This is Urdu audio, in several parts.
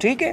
ٹھیک ہے.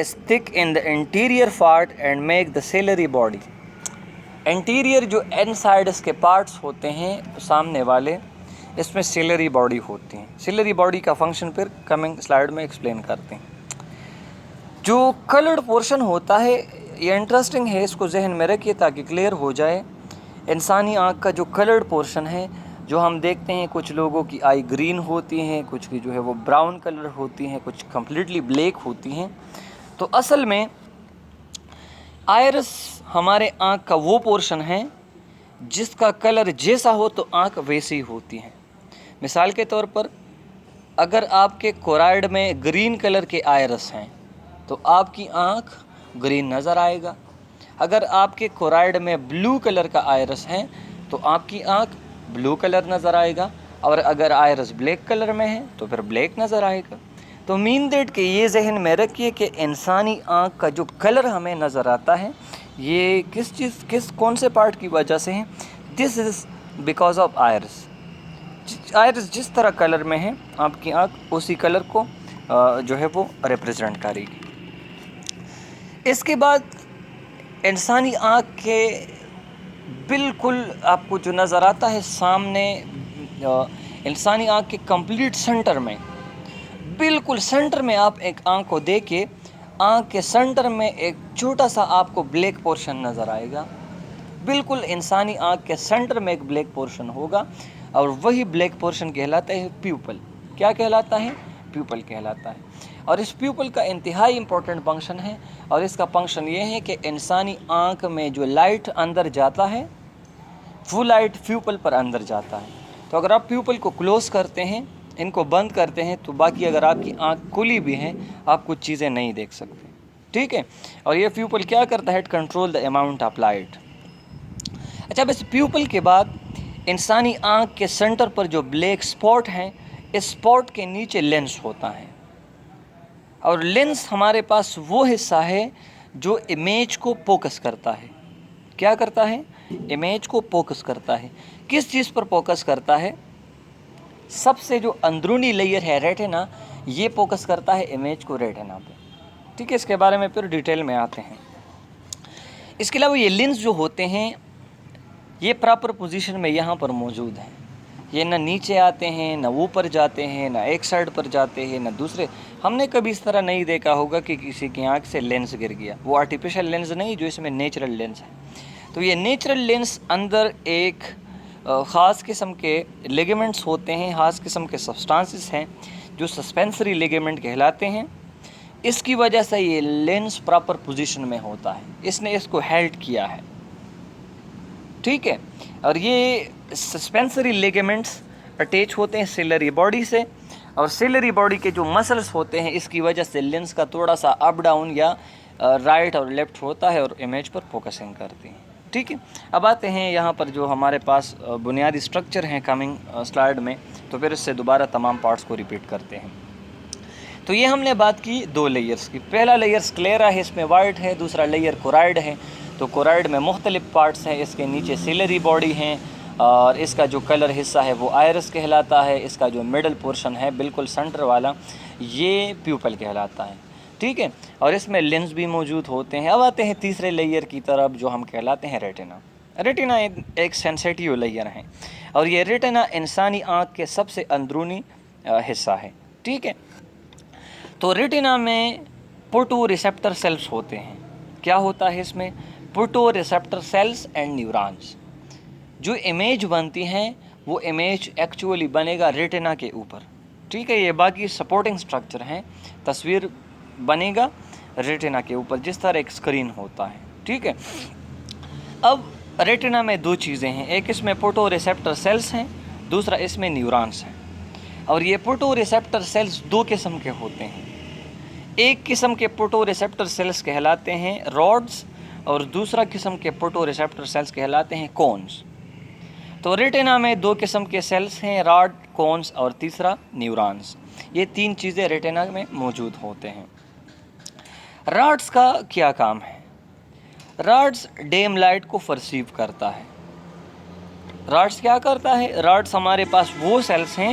is thick in the anterior part and make the ciliary body. Anterior جو ان سائڈس کے پارٹس ہوتے ہیں سامنے والے، اس میں سیلری باڈی ہوتی ہیں. سیلری باڈی کا فنکشن پھر کمنگ سلائیڈ میں ایکسپلین کرتے ہیں. جو کلرڈ پورشن ہوتا ہے یہ انٹرسٹنگ ہے، اس کو ذہن میں رکھیے تاکہ کلیئر ہو جائے. انسانی آنکھ کا جو کلرڈ پورشن ہے، جو ہم دیکھتے ہیں کچھ لوگوں کی آئی گرین ہوتی ہیں، کچھ کی جو ہے وہ براؤن کلر ہوتی ہیں، کچھ کمپلیٹلی بلیک ہوتی ہیں. تو اصل میں آئرس ہمارے آنکھ کا وہ پورشن ہے جس کا کلر جیسا ہو تو آنکھ ویسی ہوتی ہے. مثال کے طور پر اگر آپ کے کوراڈ میں گرین کلر کے آئرس ہیں تو آپ کی آنکھ گرین نظر آئے گا. اگر آپ کے کوراڈ میں بلو کلر کا آئرس ہے تو آپ کی آنکھ بلو کلر نظر آئے گا، اور اگر آئرس بلیک کلر میں ہے تو پھر بلیک نظر آئے گا. تو مین دیٹ کہ یہ ذہن میں رکھیے کہ انسانی آنکھ کا جو کلر ہمیں نظر آتا ہے یہ کون سے پارٹ کی وجہ سے ہے؟ This is because of iris. Iris جس طرح کلر میں ہے آپ کی آنکھ اسی کلر کو جو ہے وہ ریپرزینٹ کرے گی. اس کے بعد انسانی آنکھ کے بالکل آپ کو جو نظر آتا ہے سامنے، انسانی آنکھ کے کمپلیٹ سینٹر میں، بالکل سینٹر میں آپ ایک آنکھ کو دیکھیں، آنکھ کے سینٹر میں ایک چھوٹا سا آپ کو بلیک پورشن نظر آئے گا. بالکل انسانی آنکھ کے سینٹر میں ایک بلیک پورشن ہوگا، اور وہی بلیک پورشن کہلاتا ہے پیوپل. کیا کہلاتا ہے؟ پیوپل کہلاتا ہے. اور اس پیوپل کا انتہائی امپورٹنٹ فنکشن ہے، اور اس کا فنکشن یہ ہے کہ انسانی آنکھ میں جو لائٹ اندر جاتا ہے وہ لائٹ پیوپل پر اندر جاتا ہے. تو اگر آپ پیوپل کو کلوز کرتے ہیں، ان کو بند کرتے ہیں، تو باقی اگر آپ کی آنکھ کھلی بھی ہے آپ کچھ چیزیں نہیں دیکھ سکتے. ٹھیک ہے. اور یہ پیوپل کیا کرتا ہے؟ Control the amount of light. اچھا، بس پیوپل کے بعد انسانی آنکھ کے سینٹر پر جو بلیک سپاٹ ہیں، اس سپاٹ کے نیچے لینس ہوتا ہے. اور لینس ہمارے پاس وہ حصہ ہے جو امیج کو فوکس کرتا ہے. کیا کرتا ہے؟ امیج کو فوکس کرتا ہے. کس چیز پر فوکس کرتا ہے؟ سب سے جو اندرونی لیئر ہے ریٹنا، یہ فوکس کرتا ہے امیج کو ریٹنا پہ. ٹھیک ہے، اس کے بارے میں پھر ڈیٹیل میں آتے ہیں. اس کے علاوہ یہ لینس جو ہوتے ہیں یہ پراپر پوزیشن میں یہاں پر موجود ہیں. یہ نہ نیچے آتے ہیں، نہ اوپر جاتے ہیں، نہ ایک سائڈ پر جاتے ہیں، نہ دوسرے. ہم نے کبھی اس طرح نہیں دیکھا ہوگا کہ کسی کی آنکھ سے لینس گر گیا. وہ آرٹیفیشل لینس نہیں، جو اس میں نیچرل لینس ہے. تو یہ نیچرل لینس اندر ایک خاص قسم کے لیگمنٹس ہوتے ہیں، خاص قسم کے سبسٹانسز ہیں جو سسپینسری لیگمنٹ کہلاتے ہیں. اس کی وجہ سے یہ لینس پراپر پوزیشن میں ہوتا ہے، اس نے اس کو ہیلڈ کیا ہے. ٹھیک ہے. اور یہ سسپینسری لیگمنٹس اٹیچ ہوتے ہیں سیلری باڈی سے، اور سیلری باڈی کے جو مسلس ہوتے ہیں اس کی وجہ سے لینس کا تھوڑا سا اپ ڈاؤن یا رائٹ اور لیفٹ ہوتا ہے اور امیج پر فوکسنگ کرتے ہیں. ٹھیک ہے. اب آتے ہیں یہاں پر جو ہمارے پاس بنیادی سٹرکچر ہیں کمنگ سلائیڈ میں، تو پھر اس سے دوبارہ تمام پارٹس کو ریپیٹ کرتے ہیں. تو یہ ہم نے بات کی دو لیئرز کی. پہلا لیئر سکلیرا ہے، اس میں وائٹ ہے. دوسرا لیئر کوراڈ ہے. تو کوراڈ میں مختلف پارٹس ہیں، اس کے نیچے سیلری باڈی ہیں، اور اس کا جو کلر حصہ ہے وہ آئرس کہلاتا ہے. اس کا جو مڈل پورشن ہے بالکل سنٹر والا، یہ پیوپل کہلاتا ہے. ٹھیک ہے. اور اس میں لینس بھی موجود ہوتے ہیں. اب آتے ہیں تیسرے لیئر کی طرف جو ہم کہلاتے ہیں ریٹنا. ریٹنا ایک سینسیٹیو لیئر ہے، اور یہ ریٹنا انسانی آنکھ کے سب سے اندرونی حصہ ہے. ٹھیک ہے. تو ریٹنا میں فوٹو ریسیپٹر سیلز ہوتے ہیں. کیا ہوتا ہے اس میں؟ Photoreceptor cells and neurons. جو امیج بنتی ہیں وہ امیج ایکچولی بنے گا ریٹنا کے اوپر. ٹھیک ہے. یہ باقی سپورٹنگ سٹرکچر ہیں. تصویر بنے گا ریٹنا کے اوپر جس طرح ایک اسکرین ہوتا ہے. ٹھیک ہے. اب ریٹنا میں دو چیزیں ہیں، ایک اس میں فوٹو ریسیپٹر سیلز ہیں، دوسرا اس میں نیورانز ہیں. اور یہ فوٹو ریسیپٹر سیلز دو قسم کے ہوتے ہیں. ایک قسم کے فوٹو ریسیپٹر سیلز کہلاتے ہیں راڈز، اور دوسرا قسم کے فوٹو ریسیپٹر سیلز کہلاتے ہیں کونز. تو ریٹنا میں دو قسم کے سیلز ہیں، راڈ، کونز، اور تیسرا نیورانز. یہ تین چیزیں ریٹنا میں موجود ہوتے ہیں. راڈز کا کیا کام ہے؟ راڈز ڈیم لائٹ کو پرسیو کرتا ہے. راڈز کیا کرتا ہے؟ راڈز ہمارے پاس وہ سیلز ہیں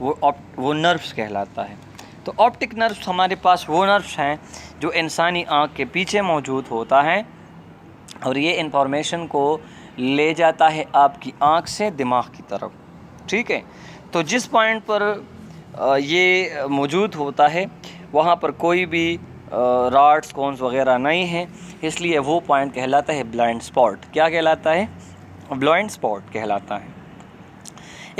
وہ نروس کہلاتا ہے۔ تو آپٹک نروس ہمارے پاس وہ نروس ہیں جو انسانی آنکھ کے پیچھے موجود ہوتا ہے، اور یہ انفارمیشن کو لے جاتا ہے آپ کی آنکھ سے دماغ کی طرف، ٹھیک ہے۔ تو جس پوائنٹ پر یہ موجود ہوتا ہے وہاں پر کوئی بھی راڈس کونز وغیرہ نہیں ہیں، اس لیے وہ پوائنٹ کہلاتا ہے بلائنڈ اسپاٹ۔ کیا کہلاتا ہے؟ بلائنڈ اسپاٹ کہلاتا ہے۔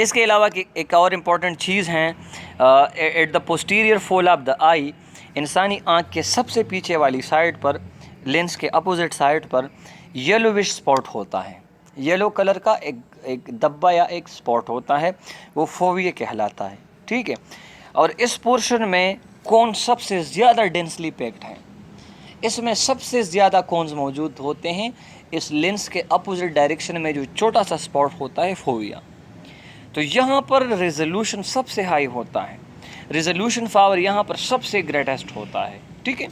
اس کے علاوہ ایک اور امپورٹنٹ چیز ہے، at the posterior pole of the eye, انسانی آنکھ کے سب سے پیچھے والی سائڈ پر، لینس کے اپوزٹ سائڈ پر یلوش اسپاٹ ہوتا ہے۔ یلو کلر کا ایک دبا یا ایک اسپاٹ ہوتا ہے، وہ فوویا کہلاتا ہے، ٹھیک ہے۔ اور اس پورشن میں کون سب سے زیادہ ڈینسلی پیکڈ ہیں، اس میں سب سے زیادہ کونز موجود ہوتے ہیں اس لینس کے اپوزٹ ڈائریکشن میں، جو چھوٹا سا اسپاٹ ہوتا ہے فوویا۔ تو یہاں پر ریزولوشن سب سے ہائی ہوتا ہے، ریزولوشن پاور یہاں پر سب سے گریٹسٹ ہوتا ہے، ٹھیک ہے۔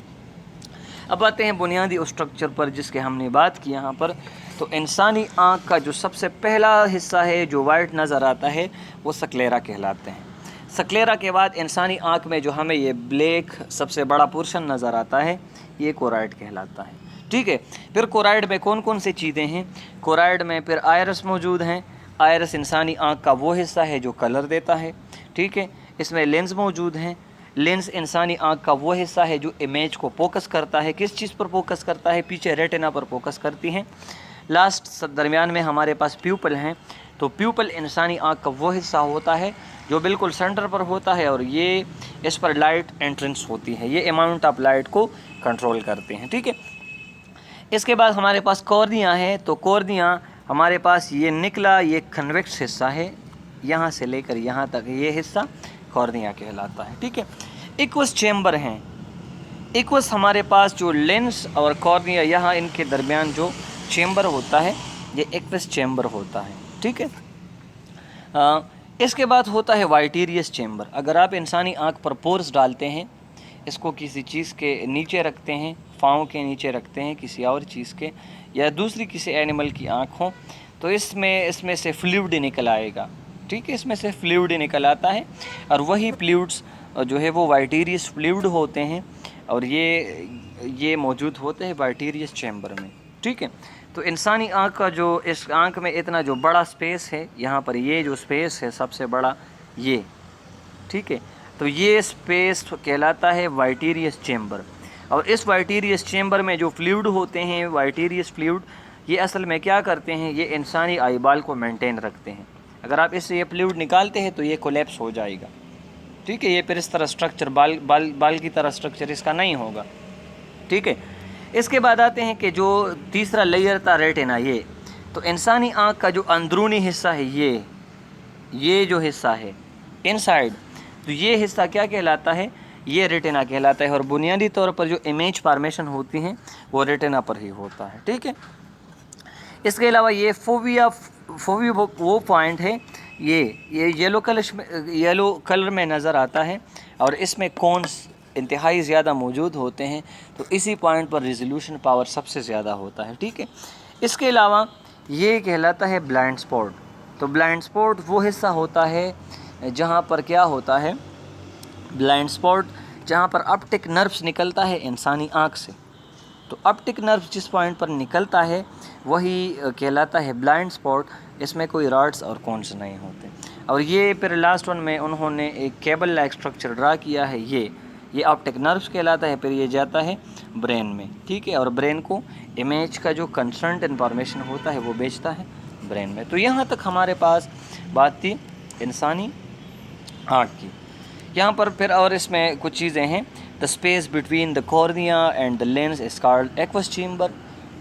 اب آتے ہیں بنیادی اسٹرکچر پر جس کے ہم نے بات کی یہاں پر۔ تو انسانی آنکھ کا جو سب سے پہلا حصہ ہے جو وائٹ نظر آتا ہے وہ سکلیرا کہلاتے ہیں۔ سکلیرا کے بعد انسانی آنکھ میں جو ہمیں یہ بلیک سب سے بڑا پورشن نظر آتا ہے یہ کورائڈ کہلاتا ہے، ٹھیک ہے۔ پھر کورائڈ میں کون کون سی چیزیں ہیں؟ کورائڈ میں پھر آئرس موجود ہیں۔ آئرس انسانی آنکھ کا وہ حصہ ہے جو کلر دیتا ہے، ٹھیک ہے۔ اس میں لینز موجود ہیں۔ لینز انسانی آنکھ کا وہ حصہ ہے جو امیج کو فوکس کرتا ہے۔ کس چیز پر فوکس کرتا ہے؟ پیچھے ریٹنا پر فوکس کرتی ہیں۔ لاسٹ درمیان میں ہمارے پاس پیوپل ہیں۔ تو پیوپل انسانی آنکھ کا وہ حصہ ہوتا ہے جو بالکل سینٹر پر ہوتا ہے، اور یہ اس پر لائٹ انٹرنس ہوتی ہے، یہ اماؤنٹ آف لائٹ کو کنٹرول کرتے ہیں، ٹھیک ہے۔ اس کے بعد ہمارے پاس کورنیا ہے۔ تو کورنیا ہمارے پاس یہ نکلا، یہ کنویکس حصہ ہے، یہاں سے لے کر یہاں تک یہ حصہ کورنیا کہلاتا ہے، ٹھیک ہے۔ ایکوس چیمبر ہیں۔ ایکوس ہمارے پاس جو لینس اور کورنیا یہاں ان کے درمیان جو چیمبر ہوتا ہے یہ ایکوس چیمبر ہوتا ہے، ٹھیک ہے۔ اس کے بعد ہوتا ہے وائٹیریس چیمبر۔ اگر آپ انسانی آنکھ پر پورس ڈالتے ہیں، اس کو کسی چیز کے نیچے رکھتے ہیں، پاؤں کے نیچے رکھتے ہیں کسی اور چیز کے، یا دوسری کسی اینیمل کی آنکھ ہو، تو اس میں سے فلوئڈ نکل آئے گا، ٹھیک ہے۔ اس میں سے فلوئڈ نکل آتا ہے، اور وہی فلوئڈس جو ہے وہ وائٹیریس فلوئڈ ہوتے ہیں، اور یہ موجود ہوتے ہیں وائٹیریس چیمبر میں، ٹھیک ہے۔ تو انسانی آنکھ کا جو اس آنکھ میں اتنا جو بڑا سپیس ہے، یہاں پر یہ جو سپیس ہے سب سے بڑا یہ، ٹھیک ہے۔ تو یہ سپیس کہلاتا ہے وائٹیریس چیمبر، اور اس وائٹیریس چیمبر میں جو فلوئڈ ہوتے ہیں، وائٹیریس فلوئڈ، یہ اصل میں کیا کرتے ہیں؟ یہ انسانی آئی بال کو مینٹین رکھتے ہیں۔ اگر آپ اس سے یہ فلوئڈ نکالتے ہیں تو یہ کولیپس ہو جائے گا، ٹھیک ہے۔ یہ پھر اس طرح سٹرکچر بال کی طرح سٹرکچر اس کا نہیں ہوگا، ٹھیک ہے۔ اس کے بعد آتے ہیں کہ جو تیسرا لیئر تھا ریٹنا، یہ تو انسانی آنکھ کا جو اندرونی حصہ ہے، یہ جو حصہ ہے ان سائڈ، تو یہ حصہ کیا کہلاتا ہے؟ یہ ریٹنا کہلاتا ہے، اور بنیادی طور پر جو امیج فارمیشن ہوتی ہیں وہ ریٹنا پر ہی ہوتا ہے، ٹھیک ہے۔ اس کے علاوہ یہ فوویا وہ پوائنٹ ہے، یہ یلو کلر میں نظر آتا ہے، اور اس میں کونس انتہائی زیادہ موجود ہوتے ہیں، تو اسی پوائنٹ پر ریزولوشن پاور سب سے زیادہ ہوتا ہے، ٹھیک ہے۔ اس کے علاوہ یہ کہلاتا ہے بلائنڈ اسپاٹ۔ تو بلائنڈ اسپاٹ وہ حصہ ہوتا ہے جہاں پر کیا ہوتا ہے؟ بلائنڈ اسپاٹ جہاں پر آپٹک نروس نکلتا ہے انسانی آنکھ سے۔ تو آپٹک نروس جس پوائنٹ پر نکلتا ہے وہی کہلاتا ہے بلائنڈ اسپاٹ، اس میں کوئی راڈس اور کونس نہیں ہوتے۔ اور یہ پھر لاسٹ ون میں انہوں نے ایک کیبل لائک اسٹرکچر ڈرا کیا ہے، یہ آپٹک نروس کہلاتا ہے، پھر یہ جاتا ہے برین میں، ٹھیک ہے، اور برین کو امیج کا جو کنسرنٹ انفارمیشن ہوتا ہے وہ بیچتا ہے برین میں۔ تو یہاں تک ہمارے پاس بات تھی انسانی آنکھ کی۔ یہاں پر پھر اور اس میں کچھ چیزیں ہیں۔ The space between the cornea and the lens is called aqueous chamber.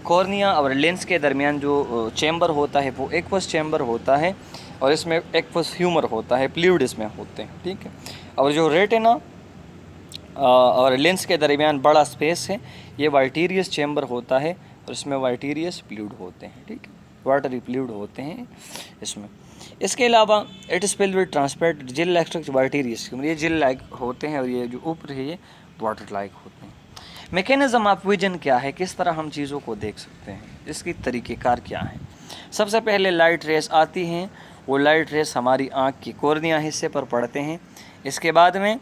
Cornea اور لینس کے درمیان جو چیمبر ہوتا ہے وہ ایکوس چیمبر ہوتا ہے، اور اس میں ایکوس ہیومر ہوتا ہے، فلوئڈ اس میں ہوتے ہیں، ٹھیک ہے۔ اور جو ریٹنا اور لینس کے درمیان بڑا اسپیس ہے یہ وائٹیریس چیمبر ہوتا ہے، اور اس میں وائٹیریس فلوئڈ ہوتے ہیں، ٹھیک ہے، واٹری فلوئڈ ہوتے ہیں اس میں۔ اس کے علاوہ it is filled with transparent gel like structure vitreous, یہ جیل لائک ہوتے ہیں، اور یہ جو اوپر ہے یہ واٹر لائک ہوتے ہیں۔ میکینزم آف ویژن کیا ہے؟ کس طرح ہم چیزوں کو دیکھ سکتے ہیں؟ اس کی طریقہ کار کیا ہے؟ سب سے پہلے لائٹ ریز آتی ہیں وہ لائٹ ریز ہماری آنکھ کی کورنیا حصے پر پڑتے ہیں۔ اس کے بعد میں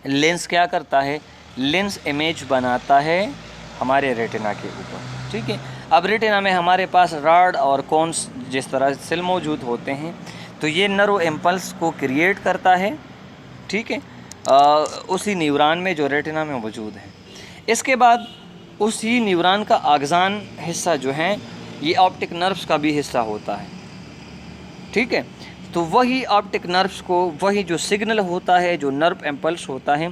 لینس کیا کرتا ہے، لینس امیج بناتا ہے ہمارے ریٹنا کے اوپر، ٹھیک ہے۔ اب ریٹنا میں ہمارے پاس راڈ اور کونس جس طرح سیل موجود ہوتے ہیں، تو یہ نرو امپلس کو کریٹ کرتا ہے، ٹھیک ہے، اسی نیوران میں جو ریٹنا میں موجود ہے۔ اس کے بعد اسی نیوران کا آگزان حصہ جو ہے یہ آپٹک نروز کا بھی حصہ ہوتا ہے، ٹھیک ہے۔ تو وہی آپٹک نروز کو، وہی جو سگنل ہوتا ہے، جو نرو امپلس ہوتا ہے،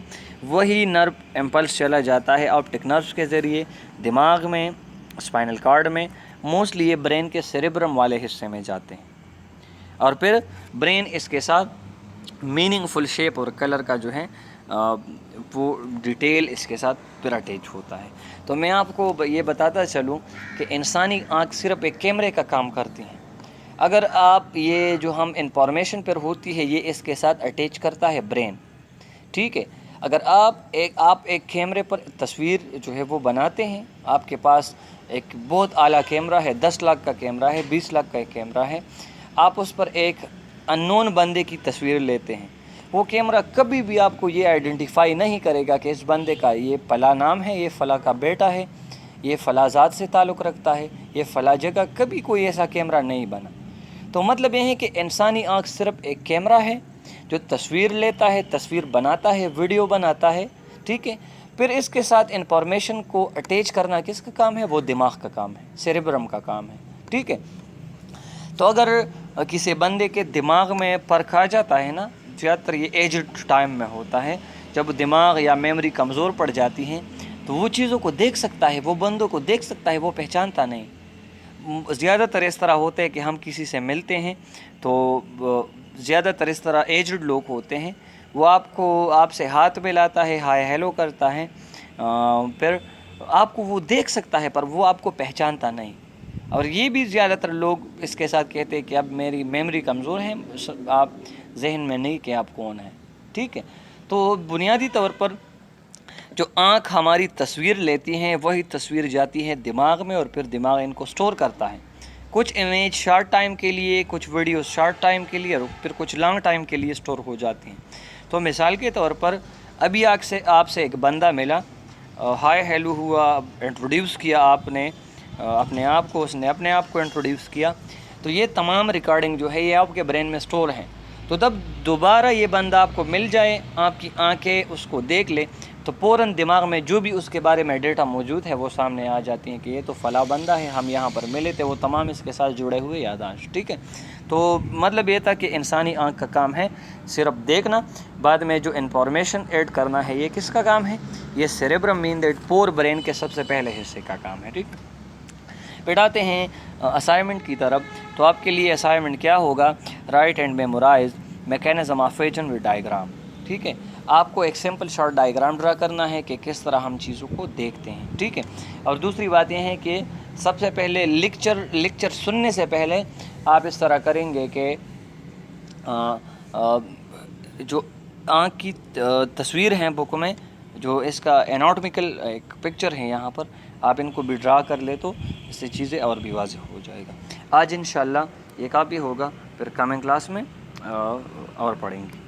وہی نرو امپلس چلا جاتا ہے آپٹک نروز کے ذریعے دماغ میں، اسپائنل کارڈ میں، موسٹلی یہ برین کے سیریبرم والے حصے میں جاتے ہیں، اور پھر برین اس کے ساتھ میننگ فل شیپ اور کلر کا جو ہے وہ ڈیٹیل اس کے ساتھ پھر اٹیچ ہوتا ہے۔ تو میں آپ کو یہ بتاتا چلوں کہ انسانی آنکھ صرف ایک کیمرے کا کام کرتی ہے۔ اگر آپ یہ جو ہم انفارمیشن پر ہوتی ہے یہ اس کے ساتھ اٹیچ کرتا ہے برین، ٹھیک ہے۔ اگر آپ ایک کیمرے پر تصویر جو ہے وہ بناتے ہیں، آپ کے پاس ایک بہت اعلیٰ کیمرہ ہے، 10 لاکھ کا کیمرہ ہے، 20 لاکھ کا ایک کیمرہ ہے، آپ اس پر ایک ان نون بندے کی تصویر لیتے ہیں، وہ کیمرہ کبھی بھی آپ کو یہ آئیڈینٹیفائی نہیں کرے گا کہ اس بندے کا یہ فلاں نام ہے، یہ فلاں کا بیٹا ہے، یہ فلاں ذات سے تعلق رکھتا ہے، یہ فلاں جگہ، کبھی کوئی ایسا کیمرہ نہیں بنا۔ تو مطلب یہ ہے کہ انسانی آنکھ صرف ایک کیمرہ ہے جو تصویر لیتا ہے، تصویر بناتا ہے، ویڈیو بناتا ہے، ٹھیک ہے۔ پھر اس کے ساتھ انفارمیشن کو اٹیچ کرنا کس کا کام ہے؟ وہ دماغ کا کام ہے، سیریبرم کا کام ہے، ٹھیک ہے۔ تو اگر کسی بندے کے دماغ میں فرق آ جاتا ہے نا، زیادہ تر یہ ایجڈ ٹائم میں ہوتا ہے، جب دماغ یا میموری کمزور پڑ جاتی ہیں، تو وہ چیزوں کو دیکھ سکتا ہے، وہ بندوں کو دیکھ سکتا ہے، وہ پہچانتا نہیں۔ زیادہ تر اس طرح ہوتے ہیں کہ ہم کسی سے ملتے ہیں تو زیادہ تر اس طرح ایجڈ لوگ ہوتے ہیں، وہ آپ سے ہاتھ ملاتا ہے، ہائے ہیلو کرتا ہے، پھر آپ کو وہ دیکھ سکتا ہے پر وہ آپ کو پہچانتا نہیں۔ اور یہ بھی زیادہ تر لوگ اس کے ساتھ کہتے ہیں کہ اب میری میموری کمزور ہے، آپ ذہن میں نہیں کہ آپ کون ہیں، ٹھیک ہے۔ تو بنیادی طور پر جو آنکھ ہماری تصویر لیتی ہیں وہی تصویر جاتی ہے دماغ میں، اور پھر دماغ ان کو سٹور کرتا ہے، کچھ امیج شارٹ ٹائم کے لیے، کچھ ویڈیوز شارٹ ٹائم کے لیے، اور پھر کچھ لانگ ٹائم کے لیے سٹور ہو جاتی ہیں۔ تو مثال کے طور پر ابھی آپ سے ایک بندہ ملا، ہائے ہیلو ہوا، انٹروڈیوس کیا آپ نے اپنے آپ کو، اس نے اپنے آپ کو انٹروڈیوس کیا، تو یہ تمام ریکارڈنگ جو ہے یہ آپ کے برین میں سٹور ہیں۔ تو تب دوبارہ یہ بندہ آپ کو مل جائے، آپ کی آنکھیں اس کو دیکھ لے، تو فوراً دماغ میں جو بھی اس کے بارے میں ڈیٹا موجود ہے وہ سامنے آ جاتی ہیں کہ یہ تو فلاں بندہ ہے، ہم یہاں پر ملے تھے، وہ تمام اس کے ساتھ جڑے ہوئے یادداشت، ٹھیک ہے۔ تو مطلب یہ تھا کہ انسانی آنکھ کا کام ہے صرف دیکھنا، بعد میں جو انفارمیشن ایڈ کرنا ہے یہ کس کا کام ہے؟ یہ cerebrum mean that four brain کے سب سے پہلے حصے کا کام ہے، ٹھیک۔ پڑھاتے ہیں اسائنمنٹ کی طرف۔ تو آپ کے لیے اسائنمنٹ کیا ہوگا؟ Write and memorise mechanism of vision with diagram, ٹھیک ہے۔ آپ کو ایک سمپل شارٹ ڈائیگرام ڈرا کرنا ہے کہ کس طرح ہم چیزوں کو دیکھتے ہیں، ٹھیک ہے۔ اور دوسری بات یہ ہے کہ سب سے پہلے لیکچر سننے سے پہلے آپ اس طرح کریں گے کہ جو آنکھ کی تصویر ہیں بک میں، جو اس کا اناٹومیکل ایک پکچر ہے یہاں پر، آپ ان کو بھی ڈرا کر لے تو اس سے چیزیں اور بھی واضح ہو جائے گا۔ آج انشاءاللہ یہ کافی ہوگا، پھر کمنگ کلاس میں اور پڑھیں گے۔